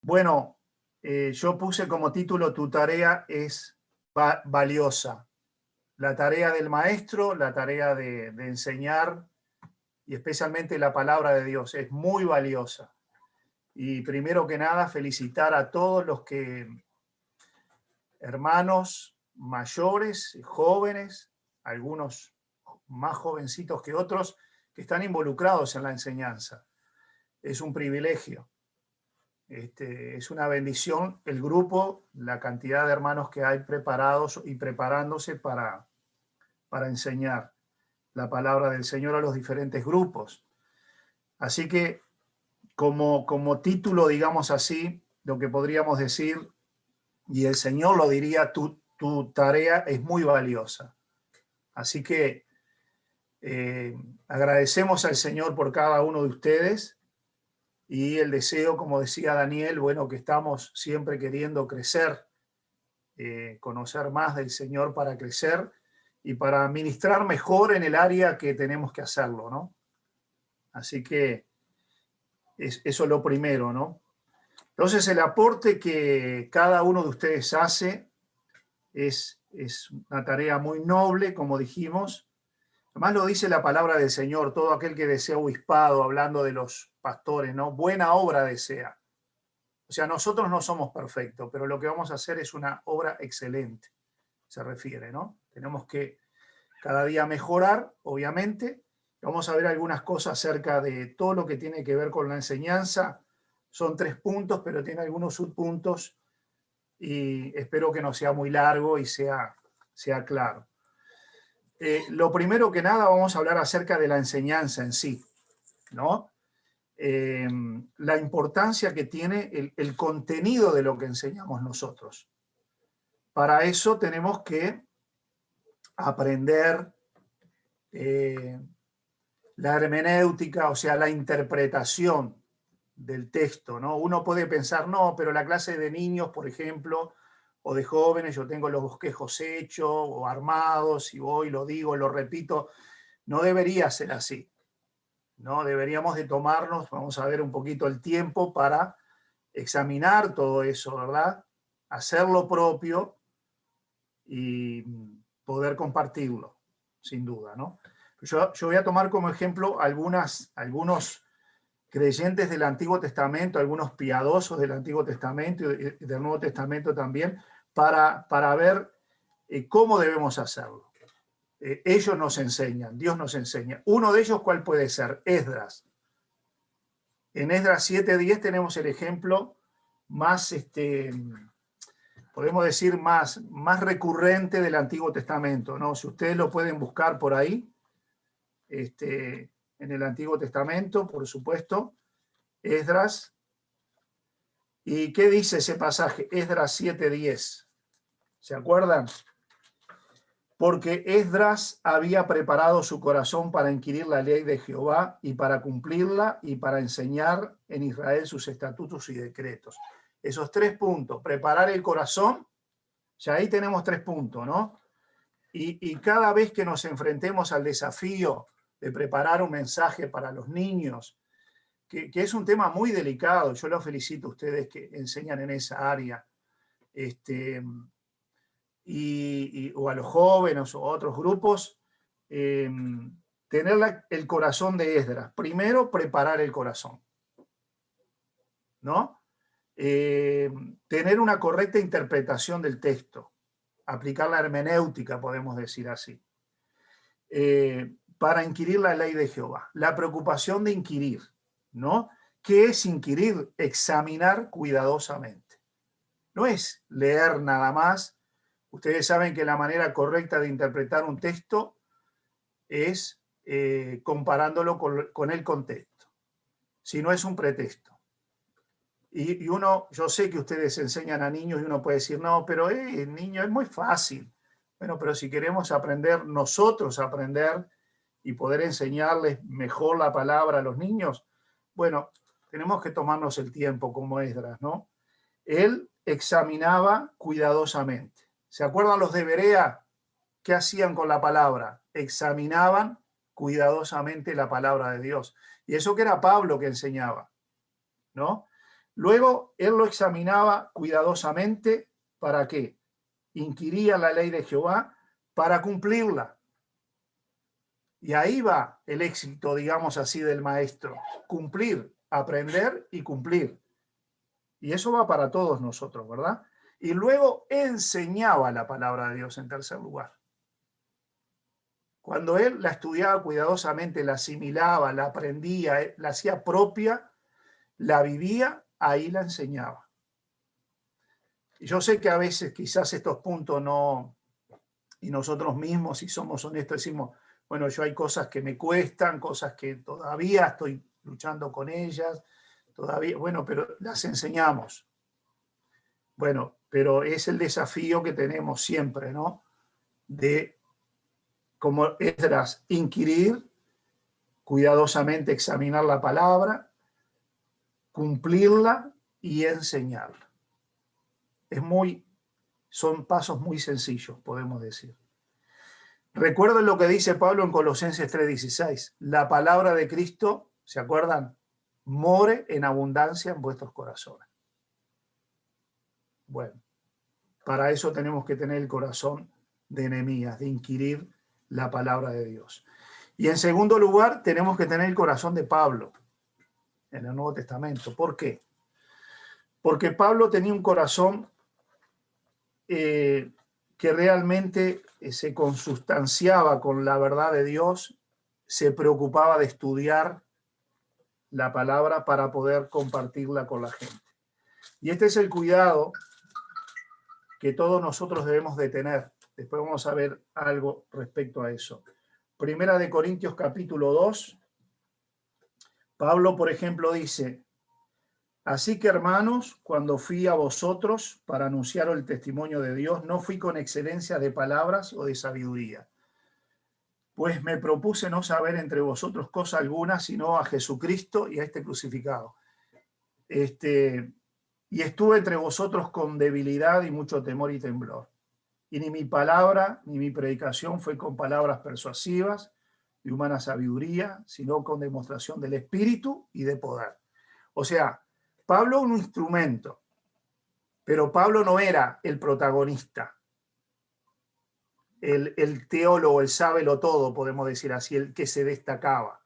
Bueno, yo puse como título "Tu tarea es valiosa". La tarea del maestro, la tarea de enseñar, y especialmente la palabra de Dios, es muy valiosa. Y primero que nada, felicitar a todos los hermanos mayores, jóvenes, algunos más jovencitos que otros, que están involucrados en la enseñanza. Es un privilegio. Es una bendición el grupo, la cantidad de hermanos que hay preparados y preparándose para enseñar la palabra del Señor a los diferentes grupos. Así que como título, digamos así, lo que podríamos decir, y el Señor lo diría, tu tarea es muy valiosa. Así que agradecemos al Señor por cada uno de ustedes, y el deseo, como decía Daniel, bueno, que estamos siempre queriendo crecer, conocer más del Señor para crecer y para ministrar mejor en el área que tenemos que hacerlo, ¿no? Así que eso es lo primero, ¿no? Entonces, el aporte que cada uno de ustedes hace es una tarea muy noble, como dijimos. Además lo dice la palabra del Señor: todo aquel que desea obispado, hablando de los pastores, ¿no? Buena obra desea. O sea, nosotros no somos perfectos, pero lo que vamos a hacer es una obra excelente, se refiere, ¿no? Tenemos que cada día mejorar, obviamente. Vamos a ver algunas cosas acerca de todo lo que tiene que ver con la enseñanza. Son 3 puntos, pero tiene algunos subpuntos, y espero que no sea muy largo y sea claro. Lo primero que nada, vamos a hablar acerca de la enseñanza en sí, ¿no? La importancia que tiene el contenido de lo que enseñamos nosotros. Para eso tenemos que aprender la hermenéutica, o sea, la interpretación del texto, ¿no? Uno puede pensar, no, pero la clase de niños, por ejemplo, o de jóvenes, yo tengo los bosquejos hechos o armados, y voy, lo digo, lo repito. No debería ser así, ¿no? Deberíamos de tomarnos, vamos a ver, un poquito el tiempo para examinar todo eso, ¿verdad? Hacer lo propio y poder compartirlo, sin duda, ¿no? Yo voy a tomar como ejemplo algunos creyentes del Antiguo Testamento, algunos piadosos del Antiguo Testamento y del Nuevo Testamento también, para ver cómo debemos hacerlo. Ellos nos enseñan, Dios nos enseña. Uno de ellos, ¿cuál puede ser? Esdras. En Esdras 7:10 tenemos el ejemplo más, podemos decir, más recurrente del Antiguo Testamento, ¿no? Si ustedes lo pueden buscar por ahí, en el Antiguo Testamento, por supuesto, Esdras. ¿Y qué dice ese pasaje? Esdras 7:10. ¿Se acuerdan? Porque Esdras había preparado su corazón para inquirir la ley de Jehová y para cumplirla, y para enseñar en Israel sus estatutos y decretos. Esos 3 puntos, preparar el corazón, ya ahí tenemos 3 puntos, ¿no? Y cada vez que nos enfrentemos al desafío de preparar un mensaje para los niños, que es un tema muy delicado, yo los felicito a ustedes que enseñan en esa área, o a los jóvenes o a otros grupos, tener el corazón de Esdras. Primero, preparar el corazón, ¿no? Tener una correcta interpretación del texto, aplicar la hermenéutica, podemos decir así, para inquirir la ley de Jehová. La preocupación de inquirir, ¿no? ¿Qué es inquirir? Examinar cuidadosamente. No es leer nada más. Ustedes saben que la manera correcta de interpretar un texto es comparándolo con el contexto, si no es un pretexto. Y yo sé que ustedes enseñan a niños y uno puede decir, no, pero niño, es muy fácil. Bueno, pero si queremos aprender, nosotros aprender y poder enseñarles mejor la palabra a los niños, bueno, tenemos que tomarnos el tiempo como Esdras, ¿no? Él examinaba cuidadosamente. ¿Se acuerdan los de Berea? ¿Qué hacían con la palabra? Examinaban cuidadosamente la palabra de Dios. Y eso que era Pablo que enseñaba, ¿no? Luego, él lo examinaba cuidadosamente. ¿Para qué? Inquiría la ley de Jehová para cumplirla. Y ahí va el éxito, digamos así, del maestro. Cumplir, aprender y cumplir. Y eso va para todos nosotros, ¿verdad? Y luego enseñaba la palabra de Dios en tercer lugar. Cuando él la estudiaba cuidadosamente, la asimilaba, la aprendía, la hacía propia, la vivía, ahí la enseñaba. Y yo sé que a veces quizás estos puntos no, y nosotros mismos, si somos honestos, decimos, bueno, yo hay cosas que me cuestan, cosas que todavía estoy luchando con ellas, todavía, bueno, pero las enseñamos. Bueno, pero es el desafío que tenemos siempre, ¿no? De, como Esdras, inquirir, cuidadosamente examinar la palabra, cumplirla y enseñarla. Son pasos muy sencillos, podemos decir. Recuerden lo que dice Pablo en Colosenses 3:16. La palabra de Cristo, ¿se acuerdan? More en abundancia en vuestros corazones. Bueno, para eso tenemos que tener el corazón de Nehemías, de inquirir la palabra de Dios. Y en segundo lugar, tenemos que tener el corazón de Pablo en el Nuevo Testamento. ¿Por qué? Porque Pablo tenía un corazón que realmente se consustanciaba con la verdad de Dios, se preocupaba de estudiar la palabra para poder compartirla con la gente. Y este es el cuidado que todos nosotros debemos de tener. Después vamos a ver algo respecto a eso. Primera de Corintios capítulo 2. Pablo, por ejemplo, dice: así que, hermanos, cuando fui a vosotros para anunciar el testimonio de Dios, no fui con excelencia de palabras o de sabiduría, pues me propuse no saber entre vosotros cosa alguna, sino a Jesucristo y a este crucificado. Y estuve entre vosotros con debilidad y mucho temor y temblor. Y ni mi palabra ni mi predicación fue con palabras persuasivas de humana sabiduría, sino con demostración del Espíritu y de poder. O sea, Pablo un instrumento, pero Pablo no era el protagonista, el teólogo, el sábelo todo, podemos decir así, el que se destacaba.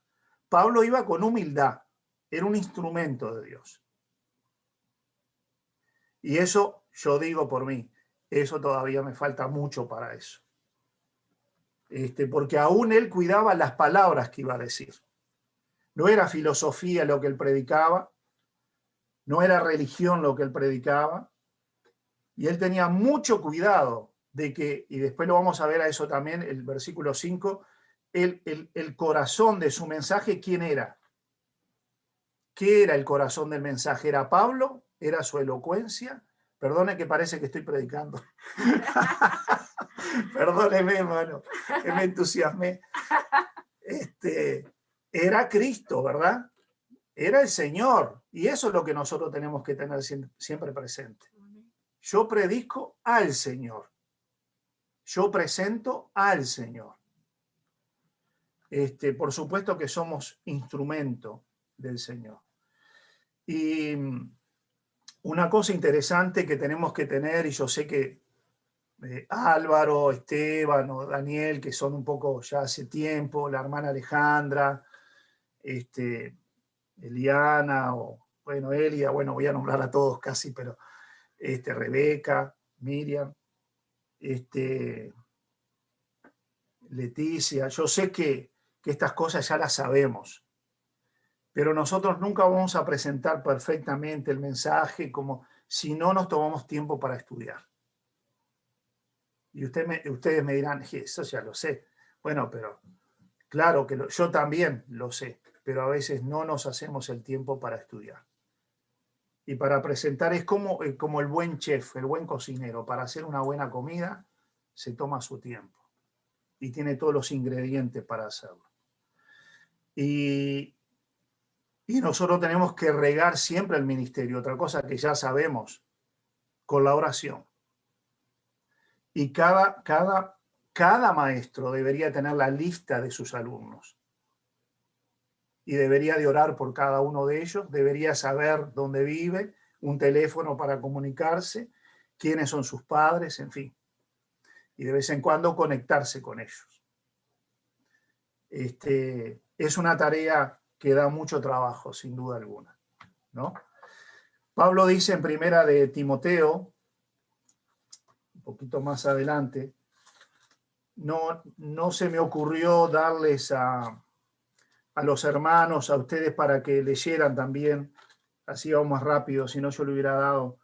Pablo iba con humildad, era un instrumento de Dios. Y eso yo digo por mí, eso todavía me falta mucho para eso. Porque aún él cuidaba las palabras que iba a decir. No era filosofía lo que él predicaba, no era religión lo que él predicaba, y él tenía mucho cuidado de que, y después lo vamos a ver a eso también, el versículo 5, el corazón de su mensaje, ¿quién era? ¿Qué era el corazón del mensaje? ¿Era Pablo? ¿Era su elocuencia? Perdone que parece que estoy predicando. Perdóneme, hermano, que me entusiasmé. Era Cristo, ¿verdad? Era el Señor. Y eso es lo que nosotros tenemos que tener siempre presente. Yo predico al Señor. Yo presento al Señor. Por supuesto que somos instrumento del Señor. Y una cosa interesante que tenemos que tener, y yo sé que Álvaro, Esteban o Daniel, que son un poco ya hace tiempo, la hermana Alejandra, Eliana, o bueno, Elia, bueno, voy a nombrar a todos casi, pero Rebeca, Miriam, Leticia, yo sé que estas cosas ya las sabemos, pero nosotros nunca vamos a presentar perfectamente el mensaje como si no nos tomamos tiempo para estudiar. Y ustedes me dirán, eso ya lo sé. Bueno, pero claro que yo también lo sé, pero a veces no nos hacemos el tiempo para estudiar. Y para presentar es como el buen chef, el buen cocinero. Para hacer una buena comida se toma su tiempo y tiene todos los ingredientes para hacerlo. Y nosotros tenemos que regar siempre el ministerio. Otra cosa que ya sabemos, con la oración. Y cada maestro debería tener la lista de sus alumnos. Y debería de orar por cada uno de ellos, debería saber dónde vive, un teléfono para comunicarse, quiénes son sus padres, en fin. Y de vez en cuando conectarse con ellos. Es una tarea que da mucho trabajo, sin duda alguna, ¿no? Pablo dice en primera de Timoteo, un poquito más adelante, no se me ocurrió darles a los hermanos, a ustedes, para que leyeran también, así vamos más rápido, si no yo le hubiera dado.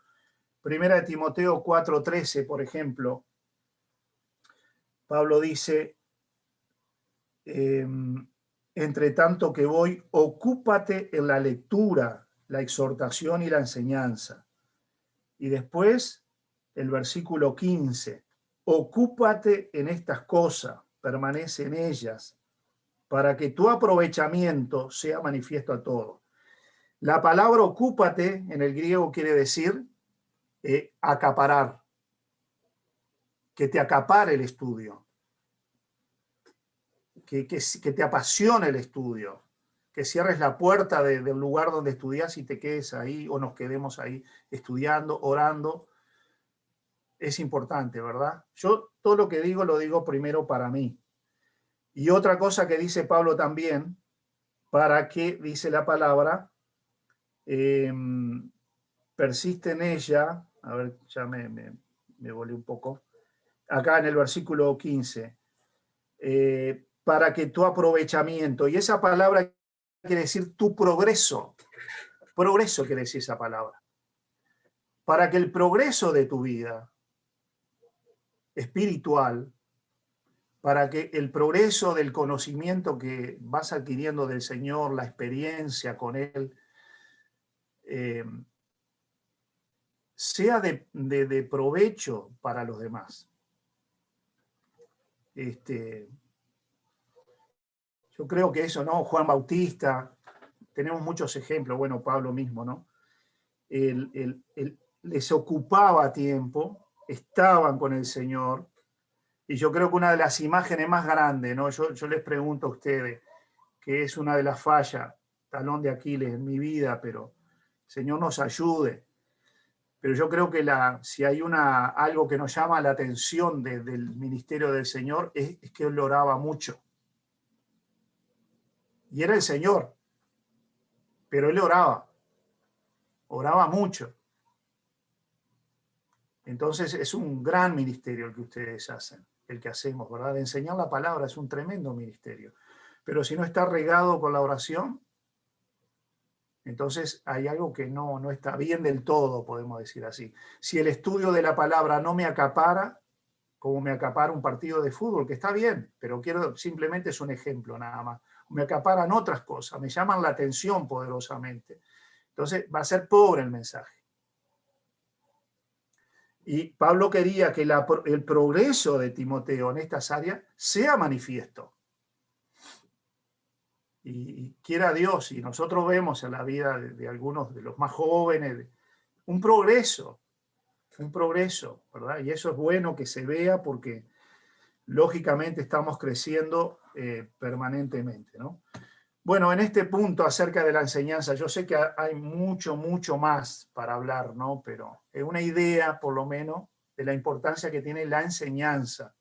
Primera de Timoteo 4:13, por ejemplo, Pablo dice, entre tanto que voy, ocúpate en la lectura, la exhortación y la enseñanza. Y después, el versículo 15, ocúpate en estas cosas, permanece en ellas, para que tu aprovechamiento sea manifiesto a todos. La palabra ocúpate en el griego quiere decir acaparar, que te acapare el estudio, que te apasione el estudio, que cierres la puerta del lugar donde estudias y te quedes ahí, o nos quedemos ahí estudiando, orando. Es importante, ¿verdad? Yo todo lo que digo lo digo primero para mí. Y otra cosa que dice Pablo también, para que, dice la palabra, persiste en ella, a ver, ya me volé un poco, acá en el versículo 15, para que tu aprovechamiento, y esa palabra quiere decir tu progreso quiere decir esa palabra, para que el progreso de tu vida espiritual, para que el progreso del conocimiento que vas adquiriendo del Señor, la experiencia con Él, sea de provecho para los demás. Yo creo que eso, ¿no? Juan Bautista, tenemos muchos ejemplos, bueno, Pablo mismo, ¿no? Les ocupaba tiempo, estaban con el Señor, y yo creo que una de las imágenes más grandes, ¿no? Yo les pregunto a ustedes, que es una de las fallas, talón de Aquiles en mi vida, pero el Señor nos ayude. Pero yo creo que si hay algo que nos llama la atención del ministerio del Señor, es que Él oraba mucho. Y era el Señor, pero Él oraba mucho. Entonces es un gran ministerio el que ustedes hacen, el que hacemos, ¿verdad? De enseñar la palabra es un tremendo ministerio. Pero si no está regado con la oración, entonces hay algo que no está bien del todo, podemos decir así. Si el estudio de la palabra no me acapara, como me acapara un partido de fútbol, que está bien, pero simplemente es un ejemplo nada más. Me acaparan otras cosas, me llaman la atención poderosamente. Entonces va a ser pobre el mensaje. Y Pablo quería que el progreso de Timoteo en estas áreas sea manifiesto. Y quiera Dios, y nosotros vemos en la vida de algunos de los más jóvenes, un progreso, ¿verdad? Y eso es bueno que se vea porque lógicamente estamos creciendo permanentemente, ¿no? Bueno, en este punto acerca de la enseñanza, yo sé que hay mucho más para hablar, ¿no? Pero es una idea, por lo menos, de la importancia que tiene la enseñanza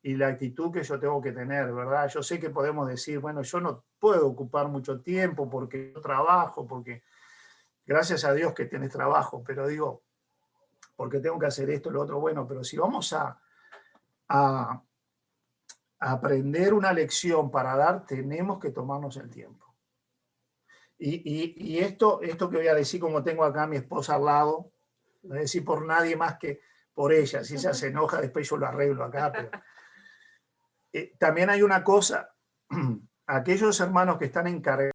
y la actitud que yo tengo que tener, ¿verdad? Yo sé que podemos decir, bueno, yo no puedo ocupar mucho tiempo porque yo trabajo, porque gracias a Dios que tienes trabajo, pero digo, porque tengo que hacer esto, lo otro, bueno, pero si vamos a aprender una lección para dar, tenemos que tomarnos el tiempo. Y esto que voy a decir, como tengo acá a mi esposa al lado, no voy a decir por nadie más que por ella. Si ella se enoja, después yo lo arreglo acá. Pero, también hay una cosa, aquellos hermanos que están encargados